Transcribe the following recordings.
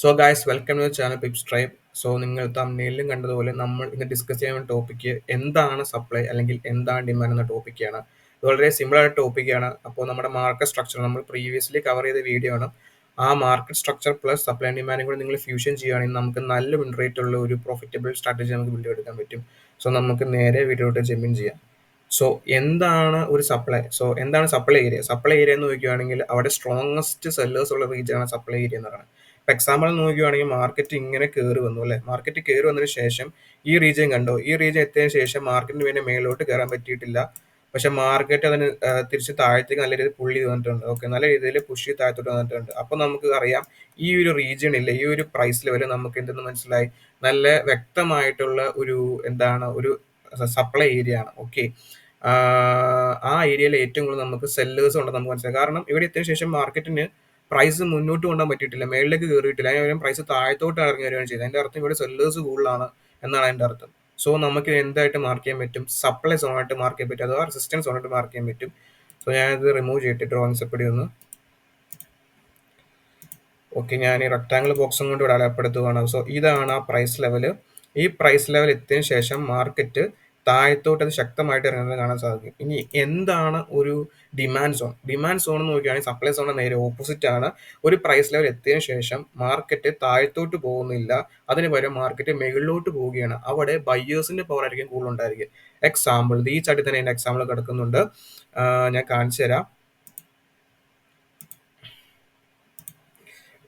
So guys welcome to channel peeps tribe. സോ നിങ്ങൾ തമ്മിലും കണ്ടതുപോലെ നമ്മൾ ഇന്ന് ഡിസ്കസ് ചെയ്യുന്ന ടോപ്പിക്ക് എന്താണ് സപ്ലൈ അല്ലെങ്കിൽ എന്താണ് ഡിമാൻഡ് എന്ന ടോപ്പിക്കാണ്. ഇത് വളരെ സിമ്പിൾ ആയ ടോപ്പിക്കാണ്. അപ്പോൾ നമ്മുടെ മാർക്കറ്റ് സ്ട്രക്ചർ നമ്മൾ പ്രീവിയസ്ലി കവർ ചെയ്ത വീഡിയോ ആണ്. ആ market structure plus supply and ഡിമാൻഡും കൂടി നിങ്ങൾ ഫ്യൂഷൻ ചെയ്യുകയാണെങ്കിൽ നമുക്ക് നല്ല വിൻ റേറ്റ് ഉള്ള ഒരു പ്രോഫിറ്റബിൾ സ്ട്രാറ്റജി നമുക്ക് ബിൽഡ് എടുക്കാൻ പറ്റും. സോ നമുക്ക് നേരെ വീഡിയോട്ട് ജമ്പിൻ ചെയ്യാം. സോ എന്താണ് ഒരു സപ്ലൈ? സോ എന്താണ് സപ്ലൈ ഏരിയ? സപ്ലൈ ഏരിയ എന്ന് നോക്കുകയാണെങ്കിൽ അവിടെ സ്ട്രോങ്ങസ്റ്റ് സെല്ലേഴ്സ് ഉള്ള റീജിയൻ ആണ് സപ്ലൈ ഏരിയ എന്ന് പറയുന്നത്. ഇപ്പൊ എക്സാമ്പിൾ നോക്കുകയാണെങ്കിൽ മാർക്കറ്റ് ഇങ്ങനെ കയറി വന്നു അല്ലെ, മാർക്കറ്റ് കയറി വന്നതിന് ശേഷം ഈ റീജിയൻ കണ്ടോ, ഈ റീജിയൻ എത്തിയതിനു ശേഷം മാർക്കറ്റിന് പിന്നെ മേലോട്ട് കയറാൻ പറ്റിയിട്ടില്ല. പക്ഷെ മാർക്കറ്റ് അതിന് തിരിച്ച് താഴത്തേക്ക് നല്ല രീതിയിൽ പുള്ളി വന്നിട്ടുണ്ട്. ഓക്കെ, നല്ല രീതിയിൽ പുഷ് താഴത്തോട്ട് വന്നിട്ടുണ്ട്. അപ്പൊ നമുക്ക് അറിയാം ഈ ഒരു റീജിയണിൽ ഈ ഒരു പ്രൈസ് ലെവൽ നമുക്ക് എന്തെന്ന് മനസ്സിലായി, നല്ല വ്യക്തമായിട്ടുള്ള ഒരു എന്താണ് ഒരു സപ്ലൈ ഏരിയ ആണ്. ഓക്കെ, ആ ഏരിയയിൽ ഏറ്റവും കൂടുതൽ നമുക്ക് സെല്ലേഴ്സ് ഉണ്ടെന്ന് നമുക്ക് മനസ്സിലായി. കാരണം ഇവിടെ എത്തിയതിനു ശേഷം മാർക്കറ്റിന് പ്രൈസ് മുന്നോട്ട് കൊണ്ടുപോകാൻ പറ്റിയിട്ടില്ല, മേളിലേക്ക് കയറിയിട്ടില്ല. അതിന് പകരം പ്രൈസ് താഴത്തോട്ട് ഇറങ്ങി വരികയാണ് ചെയ്തത്. അതിന്റെ അർത്ഥം ഇവിടെ സെല്ലേഴ്സ് കൂടുതലാണ് എന്നാണ് അതിന്റെ അർത്ഥം. സോ നമുക്ക് എന്തായിട്ട് മാർക്ക് ചെയ്യാൻ പറ്റും? സപ്ലൈ സോൺ ആയിട്ട് മാർക്ക് ചെയ്യാൻ പറ്റും, അഥവാ റെസിസ്റ്റൻസ് സോൺ ആയിട്ട് മാർക്ക് ചെയ്യാൻ പറ്റും. സോ ഞാനിത് റിമൂവ് ചെയ്തിട്ട് ഡ്രോയിങ്സ് എപ്പടി ഒന്ന് ഓക്കെ, ഞാൻ ഈ റെക്ടാങ്കിൾ ബോക്സും കൊണ്ട് ഇവിടെ അടയാളപ്പെടുത്തുകയാണ്. സോ ഇതാണ് ആ പ്രൈസ് ലെവൽ. ഈ പ്രൈസ് ലെവൽ എത്തിയതിനു ശേഷം മാർക്കറ്റ് താഴത്തോട്ട് അത് ശക്തമായിട്ട് ഇറങ്ങുന്നത് കാണാൻ സാധിക്കും. ഇനി എന്താണ് ഒരു ഡിമാൻഡ് സോൺ? ഡിമാൻഡ് സോൺ എന്ന് നോക്കുകയാണെങ്കിൽ സപ്ലൈ സോണിന് നേരെ ഓപ്പോസിറ്റ് ആണ്. ഒരു പ്രൈസ് ലെവൽ എത്തിയതിനു ശേഷം മാർക്കറ്റ് താഴത്തോട്ട് പോകുന്നില്ല, അതിന് പകരം മാർക്കറ്റ് മുകളിലോട്ട് പോവുകയാണ്. അവിടെ ബയ്യേഴ്സിന്റെ പവർ ആയിരിക്കും കൂടുതൽ ഉണ്ടായിരിക്കും. എക്സാമ്പിൾ ഈ ചാട്ടി തന്നെ എൻ്റെ എക്സാമ്പിൾ കിടക്കുന്നുണ്ട്, ഞാൻ കാണിച്ചു തരാം.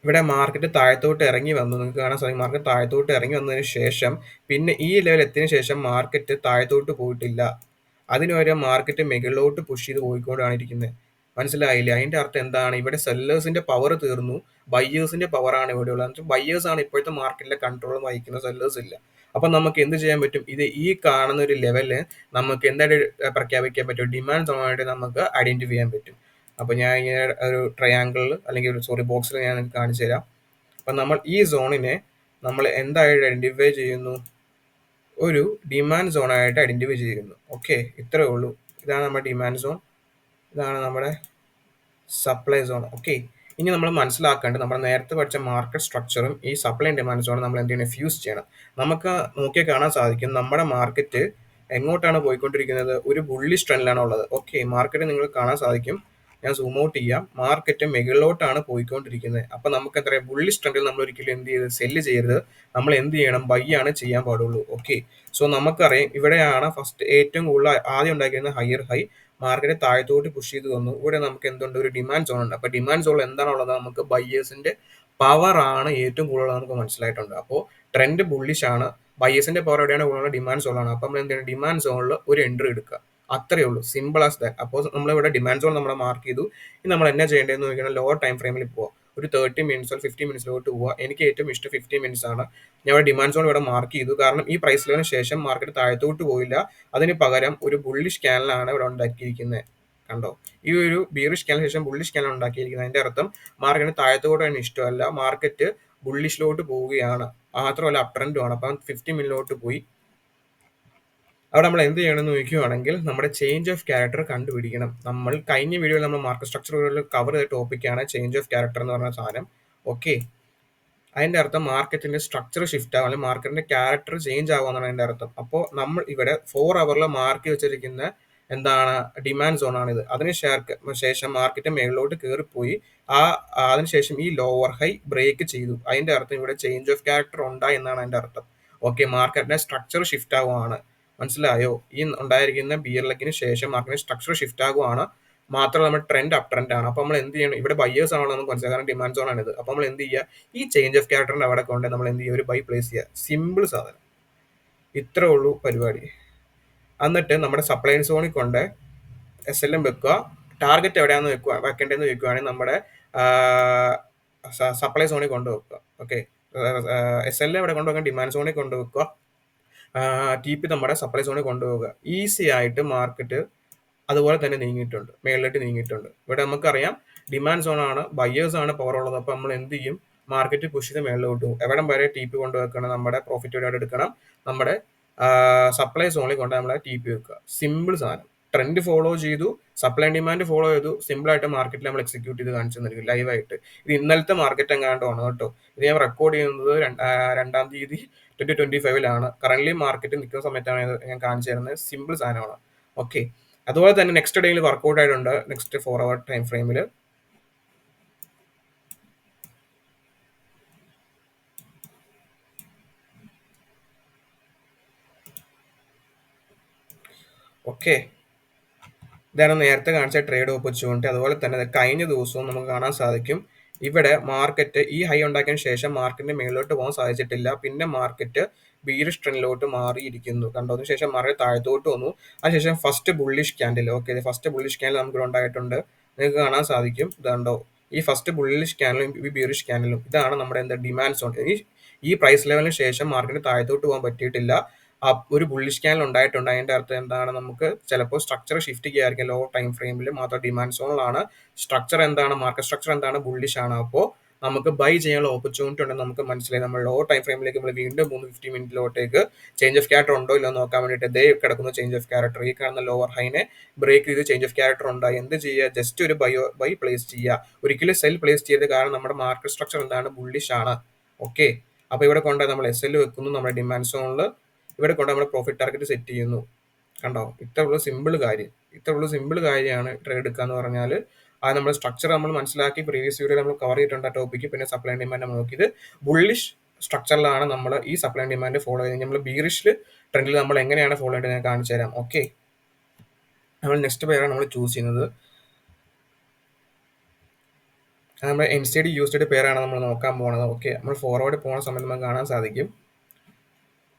ഇവിടെ മാർക്കറ്റ് താഴത്തോട്ട് ഇറങ്ങി വന്നു, നിങ്ങൾക്ക് കാണാൻ സാധിക്കും. മാർക്കറ്റ് താഴത്തോട്ട് ഇറങ്ങി വന്നതിന് ശേഷം പിന്നെ ഈ ലെവൽ എത്തിയതിനു ശേഷം മാർക്കറ്റ് താഴത്തോട്ട് പോയിട്ടില്ല, അതിന് പകരം മാർക്കറ്റ് മുകളിലോട്ട് പുഷ് ചെയ്ത് പോയിക്കൊണ്ടാണ് ഇരിക്കുന്നത്. മനസ്സിലായില്ലേ? അതിന്റെ അർത്ഥം എന്താണ്? ഇവിടെ സെല്ലേഴ്സിന്റെ പവർ തീർന്നു, ബയ്യേഴ്സിന്റെ പവർ ആണ് ഇവിടെ ഉള്ളത്. ബയ്യേഴ്സ് ആണ് ഇപ്പോഴത്തെ മാർക്കറ്റിലെ കൺട്രോൾ വഹിക്കുന്ന, സെല്ലേഴ്സ് ഇല്ല. അപ്പൊ നമുക്ക് എന്ത് ചെയ്യാൻ പറ്റും? ഇത് ഈ കാണുന്ന ഒരു ലെവല് നമുക്ക് എന്തായിട്ട് പ്രഖ്യാപിക്കാൻ പറ്റും? ഡിമാൻഡ് സോണായിട്ട് നമുക്ക് ഐഡന്റിഫൈ ചെയ്യാൻ പറ്റും. അപ്പൊ ഞാൻ ഇങ്ങനെ ഒരു ട്രയാങ്കിളിൽ അല്ലെങ്കിൽ ഒരു ബോക്സിൽ ഞാൻ നിങ്ങൾക്ക് കാണിച്ചു തരാം. അപ്പൊ നമ്മൾ ഈ സോണിനെ നമ്മൾ എന്തായിട്ട് ഐഡന്റിഫൈ ചെയ്യുന്നു? ഒരു ഡിമാൻഡ് സോൺ ആയിട്ട് ഐഡന്റിഫൈ ചെയ്യുന്നു. ഓക്കെ, ഇത്രേ ഉള്ളൂ. ഇതാണ് നമ്മുടെ ഡിമാൻഡ് സോൺ, ഇതാണ് നമ്മുടെ സപ്ലൈ സോൺ. ഓക്കെ, ഇനി നമ്മൾ മനസ്സിലാക്കേണ്ടത് നമ്മൾ നേരത്തെ പഠിച്ച മാർക്കറ്റ് സ്ട്രക്ചറും ഈ സപ്ലൈ ആൻഡ് ഡിമാൻഡ് സോണും നമ്മൾ എന്ത് ചെയ്യണം? ഫ്യൂസ് ചെയ്യണം. നമുക്ക് നോക്കിയാൽ കാണാൻ സാധിക്കും നമ്മുടെ മാർക്കറ്റ് എങ്ങോട്ടാണ് പോയിക്കൊണ്ടിരിക്കുന്നത്? ഒരു ബുള്ളിഷ് ട്രെൻഡിലാണ് ഉള്ളത്. ഓക്കെ, മാർക്കറ്റ് നിങ്ങൾക്ക് കാണാൻ സാധിക്കും. ഞാൻ സൂം ഔട്ട് ചെയ്യാം. മാർക്കറ്റ് മുകളിലോട്ടാണ് പോയിക്കൊണ്ടിരിക്കുന്നത്. അപ്പൊ നമുക്ക് എന്താ പറയുക, ബുള്ളിഷ് ട്രെൻഡിൽ നമ്മൾ ഒരിക്കലും എന്ത് ചെയ്ത് സെല്ല് ചെയ്യരുത്. നമ്മൾ എന്ത് ചെയ്യണം? ബൈ ആണ് ചെയ്യാൻ പാടുള്ളൂ. ഓക്കെ, സോ നമുക്കറിയാം ഇവിടെയാണ് ഫസ്റ്റ് ഏറ്റവും കൂടുതൽ ആദ്യം ഉണ്ടാക്കിയിരുന്ന ഹയർ ഹൈ. മാർക്കറ്റ് താഴത്തോട്ട് പുഷ് ചെയ്ത് വന്നു. ഇവിടെ നമുക്ക് എന്തുണ്ട്? ഒരു ഡിമാൻഡ് സോൺ ഉണ്ട്. അപ്പൊ ഡിമാൻഡ് സോണിൽ എന്താണുള്ളത്? നമുക്ക് ബയ്യേഴ്സിന്റെ പവർ ആണ് ഏറ്റവും കൂടുതൽ നമുക്ക് മനസ്സിലായിട്ടുണ്ട്. അപ്പോൾ ട്രെൻഡ് ബുള്ളിഷ് ആണ്, ബയ്യേഴ്സിന്റെ പവർ എവിടെയാണ് കൂടുതൽ? ഡിമാൻഡ് സോണാണ്. അപ്പൊ നമ്മൾ എന്ത് ചെയ്യണം? ഡിമാൻഡ് സോണിൽ ഒരു എൻട്രി എടുക്കുക. അത്രയേ ഉള്ളൂ, സിമ്പിൾ ആസ് ദാറ്റ്. അപ്പോൾ നമ്മളിവിടെ ഡിമാൻഡ് സോൺ നമ്മൾ മാർക്ക് ചെയ്തു. ഇനി നമ്മൾ എന്നാ ചെയ്യേണ്ടതെന്ന് നോക്കിയാൽ ലോവർ ടൈം ഫ്രെയിമിൽ പോവുക. ഒരു 30 മിനിറ്റ്സോ 50 മിനിറ്റ്സിലോട്ട് പോവുക. എനിക്ക് ഏറ്റവും ഇഷ്ടം 50 മിനിറ്റ്സ് ആണ്. ഞാൻ ഇവിടെ ഡിമാൻഡ് സോൺ ഇവിടെ മാർക്ക് ചെയ്തു. കാരണം ഈ പ്രൈസ് ലെവലിന് ശേഷം മാർക്കറ്റ് താഴത്തോട്ട് പോയില്ല, അതിന് പകരം ഒരു ബുള്ളിഷ് ക്യാനലാണ് ഇവിടെ ഉണ്ടാക്കിയിരിക്കുന്നത്. കണ്ടോ? ഈ ഒരു ബീറിഷ് ക്യാനലിന് ശേഷം ബുള്ളിഷ് ക്യാനൽ ഉണ്ടാക്കിയിരിക്കുന്നത്. അതിന്റെ അർത്ഥം മാർക്കറ്റിന് താഴത്തോട്ട് തന്നെ ഇഷ്ടമല്ല, മാർക്കറ്റ് ബുള്ളിഷിലോട്ട് പോവുകയാണ്. മാത്രമല്ല അപ് ട്രെൻഡും ആണ്. അപ്പം 50 മിനിറ്റിലോട്ട് പോയി. അവിടെ നമ്മൾ എന്ത് ചെയ്യണമെന്ന് ചോദിക്കുകയാണെങ്കിൽ നമ്മുടെ ചേഞ്ച് ഓഫ് ക്യാരക്ടർ കണ്ടുപിടിക്കണം. നമ്മൾ കഴിഞ്ഞ വീഡിയോയിൽ നമ്മൾ മാർക്കറ്റ് സ്ട്രക്ചറുകളിൽ കവർ ചെയ്ത ടോപ്പിക്കാണ് ചേഞ്ച് ഓഫ് ക്യാരക്ടർ എന്ന് പറഞ്ഞ സാധനം. ഓക്കെ, അതിന്റെ അർത്ഥം മാർക്കറ്റിന്റെ സ്ട്രക്ചർ ഷിഫ്റ്റ് ആവുക, അല്ലെങ്കിൽ മാർക്കറ്റിന്റെ ക്യാരക്ടർ ചേഞ്ച് ആവുക എന്നാണ് അതിന്റെ അർത്ഥം. അപ്പോൾ നമ്മൾ ഇവിടെ 4 അവറിൽ മാർക്ക് വെച്ചിരിക്കുന്ന എന്താണ്? ഡിമാൻഡ് സോൺ ആണിത്. ശേഷം മാർക്കറ്റ് മേളിലോട്ട് കയറിപ്പോയി. അതിനുശേഷം ഈ ലോവർ ഹൈ ബ്രേക്ക് ചെയ്തു. അതിന്റെ അർത്ഥം ഇവിടെ ചേഞ്ച് ഓഫ് ക്യാരക്ടർ ഉണ്ടായി എന്നാണ് അതിന്റെ അർത്ഥം. ഓക്കെ, മാർക്കറ്റിന്റെ സ്ട്രക്ചർ ഷിഫ്റ്റ് ആവുകയാണ്. മനസ്സിലായോ? ഈ ഉണ്ടായിരിക്കുന്ന ബിയർ ലെഗിന് ശേഷം മാർക്കറ്റിന്റെ സ്ട്രക്ചർ ഷിഫ്റ്റ് ആകുവാണ്. മാത്രമല്ല നമ്മുടെ ട്രെൻഡ് അപ് ട്രെൻഡ് ആണ്. അപ്പോൾ നമ്മൾ എന്ത് ചെയ്യണം? ഇവിടെ ബയ്യേഴ്സ് ആണല്ലോ നമുക്ക് മനസ്സിലാക്കാം, കാരണം ഡിമാൻഡ് സോൺ ആണ് ഇത്. അപ്പോൾ നമ്മൾ എന്ത് ചെയ്യുക? ഈ ചേഞ്ച് ഓഫ് ക്യാരക്ടറിന്റെ അവിടെ കൊണ്ട് നമ്മൾ എന്ത് ചെയ്യുക? ഒരു ബൈ പ്ലേസ് ചെയ്യുക. സിമ്പിൾ സാധനം, ഇത്രേ ഉള്ളൂ പരിപാടി. എന്നിട്ട് നമ്മുടെ സപ്ലൈ സോണിൽ കൊണ്ട് SLM വെക്കുക. ടാർഗറ്റ് എവിടെയാണെന്ന് വെക്കേണ്ടതെന്ന് വെക്കുകയാണെങ്കിൽ നമ്മുടെ സപ്ലൈ സോണിൽ കൊണ്ടുവെക്കുക. ഓക്കെ, SLM എവിടെ കൊണ്ടുവെക്കാൻ? ഡിമാൻഡ് സോണിൽ കൊണ്ടുവെക്കുക. TP നമ്മുടെ സപ്ലൈ സോണിൽ കൊണ്ടുപോവുക. ഈസി ആയിട്ട് മാർക്കറ്റ് അതുപോലെ തന്നെ നീങ്ങിയിട്ടുണ്ട്, മേളിലോട്ട് നീങ്ങിയിട്ടുണ്ട്. ഇവിടെ നമുക്കറിയാം ഡിമാൻഡ് സോൺ ആണ്, ബയ്യേഴ്സ് ആണ് പവർ ഉള്ളത്. അപ്പോൾ നമ്മൾ എന്ത് ചെയ്യും? മാർക്കറ്റ് പുഷ് ചെയ്ത് മേളിലോട്ട് പോകും. എവിടം വരെ TP കൊണ്ടുവെക്കണം? നമ്മുടെ പ്രോഫിറ്റ് എവിടെ എടുക്കണം? നമ്മുടെ സപ്ലൈ സോണിൽ കൊണ്ട് നമ്മളെ TP വെക്കുക. സിമ്പിൾ സാധനം. ട്രെൻഡ് ഫോളോ ചെയ്തു, സപ്ലൈ ആൻഡ് ഡിമാൻഡ് ഫോളോ ചെയ്തു, സിമ്പിൾ ആയിട്ട് മാർക്കറ്റിൽ നമ്മൾ എക്സിക്യൂട്ട് ചെയ്ത് കാണിച്ചു തന്നിരിക്കും ലൈവായിട്ട്. ഇത് ഇന്നലത്തെ മാർക്കറ്റ് എങ്ങാണ്ടാണ് കേട്ടോ. ഇത് ഞാൻ റെക്കോർഡ് ചെയ്യുന്നത് 2 2025 കറന്റ് മാർക്കറ്റ് നിൽക്കുന്ന സമയത്താണ് ഞാൻ കാണിച്ചു തരുന്നത്. സിമ്പിൾ സാധനമാണ്. ഓക്കെ, അതുപോലെ തന്നെ നെക്സ്റ്റ് ഡേയിൽ വർക്കൗട്ട് ആയിട്ടുണ്ട്. നെക്സ്റ്റ് 4 hour ടൈം ഫ്രെയിമിൽ ഓക്കെ, ഇതാണ് നേരത്തെ കാണിച്ച ട്രേഡ് ഓപ്പർച്യൂണിറ്റി. അതുപോലെ തന്നെ കഴിഞ്ഞ ദിവസവും നമുക്ക് കാണാൻ സാധിക്കും, ഇവിടെ മാർക്കറ്റ് ഈ ഹൈ ഉണ്ടാക്കിയതിനു ശേഷം മാർക്കറ്റിന് മേളിലോട്ട് പോകാൻ സാധിച്ചിട്ടില്ല. പിന്നെ മാർക്കറ്റ് ബീറിഷ് ട്രെൻഡിലോട്ട് മാറിയിരിക്കുന്നു. കണ്ടോ, അതിനുശേഷം മാർക്കറ്റ് താഴത്തോട്ട് വന്നു. അതിനുശേഷം first bullish candle, okay, first bullish candle നമുക്ക് ഉണ്ടായിട്ടുണ്ട്. നിങ്ങൾക്ക് കാണാൻ സാധിക്കും, ഇതുണ്ടോ, ഈ ഫസ്റ്റ് ബുള്ളിഷ് ക്യാൻഡിലും ഈ ബീറിഷ് ക്യാൻഡിലും ഇതാണ് നമ്മുടെ എന്താ ഡിമാൻഡ് സോൺ. ഈ പ്രൈസ് ലെവലിന് ശേഷം മാർക്കറ്റ് താഴത്തോട്ട് പോകാൻ പറ്റിയിട്ടില്ല. ഒരു ബുള്ളിഷ് ക്യാൻഡിൽ ഉണ്ടായിട്ടുണ്ട്. അതിന്റെ അർത്ഥം എന്താണ്, നമുക്ക് ചിലപ്പോൾ സ്ട്രക്ചർ ഷിഫ്റ്റ് ചെയ്യായിരിക്കും ലോ ടൈം ഫ്രെയിമിൽ. മാത്രം ഡിമാൻഡ് സോണിലാണ് സ്ട്രക്ചർ എന്താണ്, മാർക്കറ്റ് സ്ട്രക്ചർ എന്താണ്, ബുള്ളിഷ് ആണ്. അപ്പോൾ നമുക്ക് ബൈ ചെയ്യാനുള്ള ഓപ്പർച്യൂണിറ്റി ഉണ്ടെന്ന് നമുക്ക് മനസ്സിലായി. നമ്മൾ ലോ ടൈം ഫ്രെയിമിലേക്ക് നമ്മൾ വീണ്ടും 350 മിനിറ്റിലോട്ടേക്ക് ചേഞ്ച് ഓഫ് ക്യാരക്ടർ ഉണ്ടോ ഇല്ലോ നോക്കാൻ വേണ്ടിയിട്ട് ദേ കിടക്കുന്ന ചേഞ്ച് ഓഫ് ക്യാരക്ടർ, ഈ കാണുന്ന ലോവർ ഹൈനെ ബ്രേക്ക് ചെയ്ത് ചേഞ്ച് ഓഫ് ക്യാരക്ടർ ഉണ്ടായി. എന്ത് ചെയ്യുക, ജസ്റ്റ് ഒരു ബൈ പ്ലേസ് ചെയ്യുക, ഒരിക്കലും സെൽ പ്ലേസ് ചെയ്ത്. കാരണം നമ്മുടെ മാർക്കറ്റ് സ്ട്രക്ചർ എന്താണ്, ബുള്ളിഷ് ആണ്. ഓക്കെ, അപ്പോൾ ഇവിടെ കൊണ്ട് നമ്മൾ SL വെക്കുന്നു നമ്മുടെ ഡിമാൻഡ് സോണിൽ. ഇവിടെ കൊണ്ട് നമ്മൾ പ്രോഫിറ്റ് ടാർഗറ്റ് സെറ്റ് ചെയ്യുന്നു. കണ്ടോ, ഇത്ര ഉള്ള സിമ്പിൾ കാര്യം. ഇത്ര ഉള്ള സിമ്പിൾ കാര്യമാണ് ട്രേഡ് എടുക്കുക എന്ന് പറഞ്ഞാൽ. അത് നമ്മൾ സ്ട്രക്ചർ നമ്മൾ മനസ്സിലാക്കി പ്രീവിയസ് വീഡിയോ നമ്മൾ കവർ ചെയ്തിട്ടുണ്ട് ആ ടോപ്പിക്ക്. പിന്നെ സപ്ലൈ ആൻഡ് ഡിമാൻഡ് നമ്മൾ നോക്കിയത് ബുള്ളിഷ് സ്ട്രക്ചറിലാണ് നമ്മൾ ഈ സപ്ലൈ ആൻഡ് ഡിമാൻഡ് ഫോളോ ചെയ്യുന്നത്. നമ്മൾ ബീറിഷ് ട്രെൻഡിൽ നമ്മൾ എങ്ങനെയാണ് ഫോളോ ചെയ്യേണ്ടത് ഞാൻ കാണിച്ചു തരാം. ഓക്കെ, നമ്മൾ നെക്സ്റ്റ് പേരാണ് നമ്മൾ ചൂസ് ചെയ്യുന്നത്. നമ്മൾ MCD യൂസ്ഡ് പേരാണ് നമ്മൾ നോക്കാൻ പോകുന്നത്. ഓക്കെ, നമ്മൾ ഫോർവേഡ് പോകുന്ന സമയത്ത് നമുക്ക് കാണാൻ സാധിക്കും.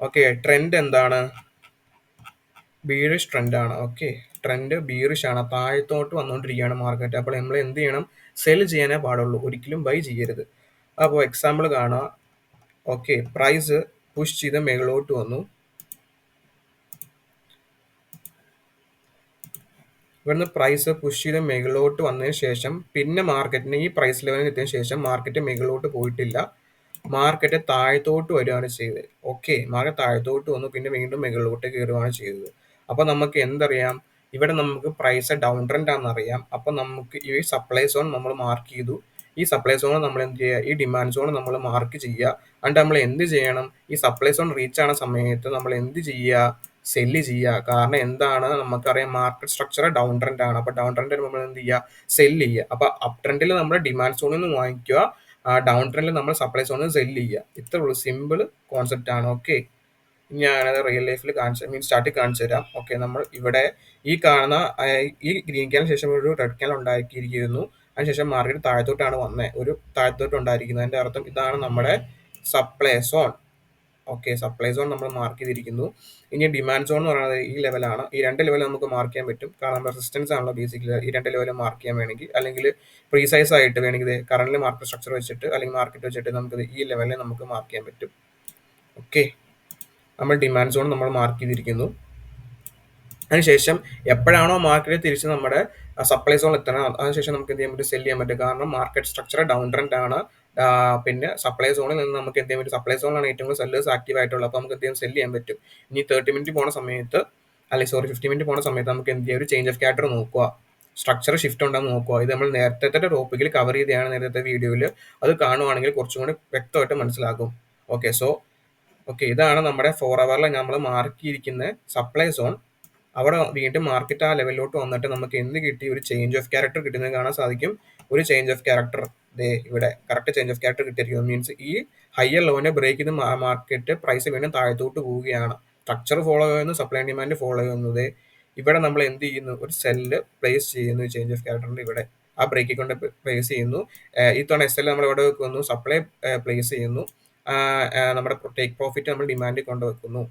ഓക്കെ, ട്രെൻഡ് എന്താണ്, ബീറിഷ് ട്രെൻഡാണ്. ഓക്കെ, ട്രെൻഡ് ബീറിഷ് ആണ്, താഴത്തോട്ട് വന്നുകൊണ്ടിരിക്കുകയാണ് മാർക്കറ്റ്. അപ്പോൾ നമ്മൾ എന്ത് ചെയ്യണം, സെൽ ചെയ്യാനേ പാടുള്ളൂ, ഒരിക്കലും ബൈ ചെയ്യരുത്. അപ്പോൾ എക്സാമ്പിൾ കാണുക. ഓക്കെ, പ്രൈസ് പുഷ് ചെയ്ത് മേളിലോട്ട് വന്നു. ഇവിടുന്ന് പ്രൈസ് പുഷ് ചെയ്ത് മേളിലോട്ട് വന്നതിന് ശേഷം പിന്നെ മാർക്കറ്റിന് ഈ പ്രൈസ് ലെവലിൽ എത്തിയതിനു ശേഷം മാർക്കറ്റ് മേളിലോട്ട് പോയിട്ടില്ല, മാർക്കറ്റ് താഴത്തോട്ട് വരികയാണ് ചെയ്തത്. ഓക്കെ, മാർക്കറ്റ് താഴത്തോട്ട് വന്നു, പിന്നെ വീണ്ടും മുകളിലോട്ട് കയറുകയാണ് ചെയ്തത്. അപ്പോൾ നമുക്ക് എന്തറിയാം, ഇവിടെ നമുക്ക് പ്രൈസ് ഡൗൺ ട്രെൻഡ് ആണെന്ന് അറിയാം. അപ്പോൾ നമുക്ക് ഈ സപ്ലൈ സോൺ നമ്മൾ മാർക്ക് ചെയ്തു. ഈ സപ്ലൈ സോൺ നമ്മൾ എന്ത് ചെയ്യുക, ഈ ഡിമാൻഡ് സോൺ നമ്മൾ മാർക്ക് ചെയ്യുക. എന്നിട്ട് നമ്മൾ എന്ത് ചെയ്യണം, ഈ സപ്ലൈ സോൺ റീച്ച് ആവുന്ന സമയത്ത് നമ്മൾ എന്ത് ചെയ്യുക, സെല്ല് ചെയ്യുക. കാരണം എന്താണ്, നമുക്കറിയാം മാർക്കറ്റ് സ്ട്രക്ചർ ഡൗൺ ട്രെൻഡ് ആണ്. അപ്പോൾ ഡൗൺ ട്രെൻഡിൽ നമ്മൾ എന്ത് ചെയ്യുക, സെല്ല് ചെയ്യുക. അപ്പോൾ അപ് ട്രെൻഡിൽ നമ്മൾ ഡിമാൻഡ് സോണിൽ നിന്ന് വാങ്ങിക്കുക, ഡൗൺ ട്രെൻഡിൽ നമ്മൾ സപ്ലൈ സോണിൽ സെല്ല് ചെയ്യുക. ഇത്ര ഉള്ളൂ, സിമ്പിൾ കോൺസെപ്റ്റ് ആണ്. ഓക്കെ, ഞാനത് റിയൽ ലൈഫിൽ സ്റ്റാർട്ടിൽ കാണിച്ചു തരാം. ഓക്കെ, നമ്മൾ ഇവിടെ ഈ കാണുന്ന ഈ ഗ്രീൻ ക്യാനിന് ശേഷം ഒരു റെഡ് ക്യാൻ ഉണ്ടാക്കിയിരിക്കുന്നു. അതിനുശേഷം മാർക്കറ്റ് താഴത്തോട്ടാണ് വന്നത്, ഒരു താഴത്തോട്ട് ഉണ്ടായിരിക്കുന്നത്. അതിന്റെ അർത്ഥം ഇതാണ് നമ്മുടെ supply zone. Okay, supply zone നമ്മൾ മാർക്ക് ചെയ്തിരിക്കുന്നു. ഇനി ഡിമാൻഡ് സോൺ എന്ന് പറയുന്നത് ഈ ലെവലാണ്. ഈ രണ്ട് ലെവൽ നമുക്ക് മാർക്ക് ചെയ്യാൻ പറ്റും, കാരണം റെസിസ്റ്റൻസ് ആണല്ലോ ബേസിക്കലി. ഈ രണ്ട് ലെവൽ മാർക്ക് ചെയ്യാൻ വേണമെങ്കിൽ, അല്ലെങ്കിൽ പ്രീസൈസ് ആയിട്ട് വേണമെങ്കിൽ കറന്റ് മാർക്കറ്റ് സ്ട്രക്ചർ വെച്ചിട്ട് അല്ലെങ്കിൽ മാർക്കറ്റ് വെച്ചിട്ട് നമുക്ക് ഈ ലെവലിൽ നമുക്ക് മാർക്ക് ചെയ്യാൻ പറ്റും. ഓക്കെ, നമ്മൾ ഡിമാൻഡ് സോൺ നമ്മൾ മാർക്ക് ചെയ്തിരിക്കുന്നു. അതിനുശേഷം എപ്പോഴാണോ മാർക്കറ്റ് തിരിച്ച് നമ്മുടെ സപ്ലൈ സോൺ എത്തണം, അതിനുശേഷം നമുക്ക് എന്ത് ചെയ്യാൻ പറ്റും, സെല് ചെയ്യാൻ പറ്റും. കാരണം മാർക്കറ്റ് സ്ട്രക്ചർ ഡൗൺ ട്രെൻഡ് ആണ്. പിന്നെ സപ്ലൈ സോണിൽ നിന്ന് നമുക്ക് എന്ത് ചെയ്യാൻ പറ്റും, സപ്ലൈ സോണിലാണ് ഏറ്റവും കൂടുതൽ സെല്ലേഴ്സ് ആക്റ്റീവ് ആയിട്ടുള്ളത്. അപ്പോൾ നമുക്ക് എന്ത് ചെയ്യാൻ, സെല് ചെയ്യാൻ പറ്റും. ഇനി 30 മിനിറ്റ് പോണ സമയത്ത്, അല്ലെങ്കിൽ 50 മിനിറ്റ് പോണ സമയത്ത് നമുക്ക് എന്ത് ചെയ്യാം, ഒരു ചേഞ്ച് ഓഫ് ക്യാരക്ടർ നോക്കുക, സ്ട്രക്ചർ ഷിഫ്റ്റ് ഉണ്ടെന്ന് നോക്കുക. ഇത് നമ്മൾ നേരത്തെ ടോപ്പിക്കിൽ കവർ ചെയ്തതാണ്, നേരത്തെ വീഡിയോയിൽ. അത് കാണുവാണെങ്കിൽ കുറച്ചും കൂടി വ്യക്തമായിട്ട് മനസ്സിലാക്കും. ഓക്കെ, ഓക്കെ, ഇതാണ് നമ്മുടെ 4 hour നമ്മൾ മാർക്കിയിരിക്കുന്ന സപ്ലൈ സോൺ. അവിടെ വീണ്ടും മാർക്കറ്റ് ആ ലെവലിലോട്ട് വന്നിട്ട് നമുക്ക് എന്ത് കിട്ടി, ഒരു ചേഞ്ച് ഓഫ് ക്യാരക്ടർ കിട്ടുന്നത് കാണാൻ സാധിക്കും. ഒരു ചേഞ്ച് ഓഫ് ക്യാരക്ടർ ഇവിടെ കറക്റ്റ് ചേഞ്ച് ഓഫ് ക്യാരക്ടർ കിട്ടിയിരിക്കുന്നു. മീൻസ് ഈ ഹയർ ലോനെ ബ്രേക്ക് ചെയ്ത് മാർക്കറ്റ് പ്രൈസ് വീണ്ടും താഴത്തോട്ട് പോവുകയാണ്. സ്ട്രക്ചർ ഫോളോ ചെയ്യുന്നു, സപ്ലൈ ആൻഡ് ഡിമാൻഡ് ഫോളോ ചെയ്യുന്നത്. ഇവിടെ നമ്മൾ എന്ത് ചെയ്യുന്നു, ഒരു സെല്ല് പ്ലേസ് ചെയ്യുന്നു ചേഞ്ച് ഓഫ് ക്യാരക്ടറിന്റെ ഇവിടെ. ആ ബ്രേക്കിൽ കൊണ്ട് പ്ലേസ് ചെയ്യുന്നു. ഈ തവണ SL നമ്മൾ ഇവിടെ വെക്കുന്നു, സപ്ലൈ പ്ലേസ് ചെയ്യുന്നു. നമ്മുടെ ടേക്ക് പ്രോഫിറ്റ് നമ്മൾ ഡിമാൻഡിൽ കൊണ്ടുവെക്കുന്നു.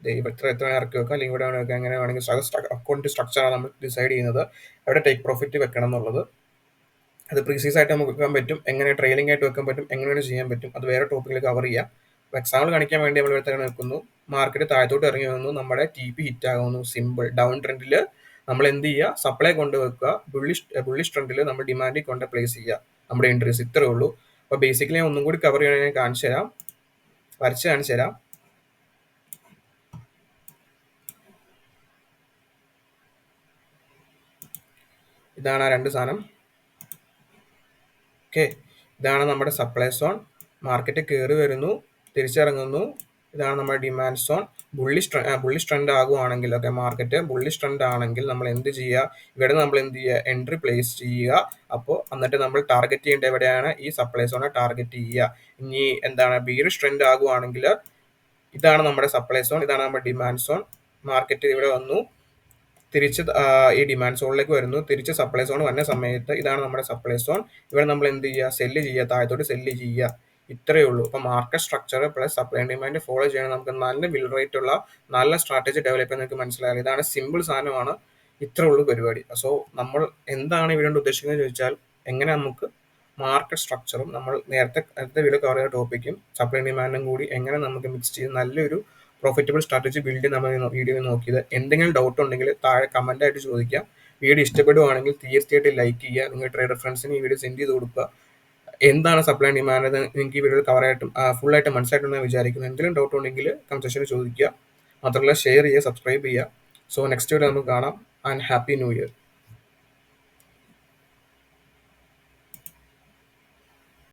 എത്ര ഇറക്കി വെക്കാം, അല്ലെങ്കിൽ ഇവിടെ വെക്കാം, എങ്ങനെ വേണമെങ്കിൽ അക്കൗണ്ട് സ്ട്രക്ചറാണ് നമ്മൾ ഡിസൈഡ് ചെയ്യുന്നത് എവിടെ ടേക്ക് പ്രോഫിറ്റ് വെക്കണം എന്നുള്ളത്. അത് പ്രീസൈസ് ആയിട്ട് നമുക്ക് വെക്കാൻ പറ്റും, എങ്ങനെ ട്രെയിലിംഗ് ആയിട്ട് വെക്കാൻ പറ്റും, എങ്ങനെയാണ് ചെയ്യാൻ പറ്റും, അത് വേറെ ടോപ്പിക്കിൽ കവർ ചെയ്യാം. അപ്പോൾ എക്സാമ്പിൾ കാണിക്കാൻ വേണ്ടി നമ്മൾ ഇവിടെ വെക്കുന്നു. മാർക്കറ്റ് താഴത്തോട്ട് ഇറങ്ങി വന്നു, നമ്മുടെ TP ഹിറ്റ് ആകുന്നു. സിമ്പിൾ. ഡൗൺ ട്രെൻഡിൽ നമ്മൾ എന്ത് ചെയ്യുക, സപ്ലൈ കൊണ്ടുവെക്കുക. ബുള്ളിഷ് ട്രെൻഡിൽ നമ്മൾ ഡിമാൻഡിൽ കൊണ്ട് പ്ലേസ് ചെയ്യുക നമ്മുടെ എൻട്രീസ്. ഇത്രേ ഉള്ളൂ. അപ്പോൾ ബേസിക്കലി ഞാൻ ഒന്നും കൂടി കവർ ചെയ്യണമെങ്കിൽ ഞാൻ കാണിച്ചു തരാം, വരച്ച് കാണിച്ചു തരാം. ഇതാണ് ആ രണ്ട് സാധനം. ഓക്കെ, ഇതാണ് നമ്മുടെ സപ്ലൈ സോൺ. മാർക്കറ്റ് കയറി വരുന്നു, തിരിച്ചിറങ്ങുന്നു. ഇതാണ് നമ്മുടെ ഡിമാൻഡ് സോൺ. ബുള്ളിഷ് ട്രെൻഡ് ആകുവാണെങ്കിൽ, ഓക്കെ, മാർക്കറ്റ് ബുള്ളിഷ് ട്രെൻഡ് ആണെങ്കിൽ നമ്മൾ എന്ത് ചെയ്യുക? ഇവിടെ നമ്മൾ എന്ത് ചെയ്യുക? എൻട്രി പ്ലേസ് ചെയ്യുക. അപ്പോൾ എന്നിട്ട് നമ്മൾ ടാർഗറ്റ് ചെയ്യേണ്ട എവിടെയാണ്? ഈ സപ്ലൈ സോണെ ടാർഗറ്റ് ചെയ്യുക. ഇനി എന്താണ് ബീറിഷ് ട്രെൻഡ് ആകുവാണെങ്കിൽ ഇതാണ് നമ്മുടെ സപ്ലൈ സോൺ, ഇതാണ് നമ്മുടെ ഡിമാൻഡ് സോൺ. മാർക്കറ്റ് ഇവിടെ വന്നു, തിരിച്ച് ഈ ഡിമാൻഡ് സോണിലേക്ക് വരുന്നു, തിരിച്ച് സപ്ലൈ സോൺ വന്ന സമയത്ത് ഇതാണ് നമ്മുടെ സപ്ലൈ സോൺ. ഇവിടെ നമ്മൾ എന്ത് ചെയ്യുക? സെല്ല് ചെയ്യുക, താഴത്തോട്ട് സെല്ല് ചെയ്യുക. ഇത്രയേ ഉള്ളൂ. അപ്പോൾ market structure plus supply and demand follow ചെയ്യണം. നമുക്ക് നല്ല ബിൽ റേറ്റ് ഉള്ള നല്ല സ്ട്രാറ്റജി ഡെവലപ്പ് ചെയ്യാൻ നിങ്ങൾക്ക് മനസ്സിലായാലും ഇതാണ് സിമ്പിൾ സാധനമാണ്. ഇത്രേ ഉള്ളൂ പരിപാടി. സോ നമ്മൾ എന്താണ് ഇവിടെ ഉദ്ദേശിക്കുന്നത് ചോദിച്ചാൽ, എങ്ങനെ നമുക്ക് മാർക്കറ്റ് സ്ട്രക്ചറും നമ്മൾ നേരത്തെ വീഡിയോ കവർ ചെയ്ത ടോപ്പിക്കും സപ്ലൈ ഡിമാൻഡും കൂടി എങ്ങനെ നമുക്ക് മിക്സ് ചെയ്ത് നല്ലൊരു പ്രോഫിറ്റബിൾ സ്ട്രാറ്റജി ബിൽഡ് ചെയ്യാൻ നമ്മൾ വീഡിയോ നോക്കിയത്. എന്തെങ്കിലും ഡൗട്ട് ഉണ്ടെങ്കിൽ താഴെ കമന്റ് ആയിട്ട് ചോദിക്കാം. വീഡിയോ ഇഷ്ടപ്പെടുവാണെങ്കിൽ തീർച്ചയായിട്ടും ലൈക്ക് ചെയ്യുക. നിങ്ങൾ ട്രേഡർ ഫ്രണ്ട്സിന് ഈ വീഡിയോ സെൻഡ് ചെയ്ത് കൊടുക്കുക. എന്താണ് സപ്ലൈ ആൻഡ് ഡിമാൻഡ് എന്ന് നിങ്ങൾക്ക് ഈ വീഡിയോ കവർ ആയിട്ടും ഫുള്ളായിട്ട് മനസ്സിലായിട്ടുണ്ടെന്ന് വിചാരിക്കുന്നു. എന്തെങ്കിലും ഡൗട്ട് ഉണ്ടെങ്കിൽ കമന്റ് സെക്ഷനിൽ ചോദിക്കുക. മാത്രമല്ല ഷെയർ ചെയ്യുക, സബ്സ്ക്രൈബ് ചെയ്യുക. സോ നെക്സ്റ്റ് വീഡിയോ നമുക്ക് കാണാം. And happy new year.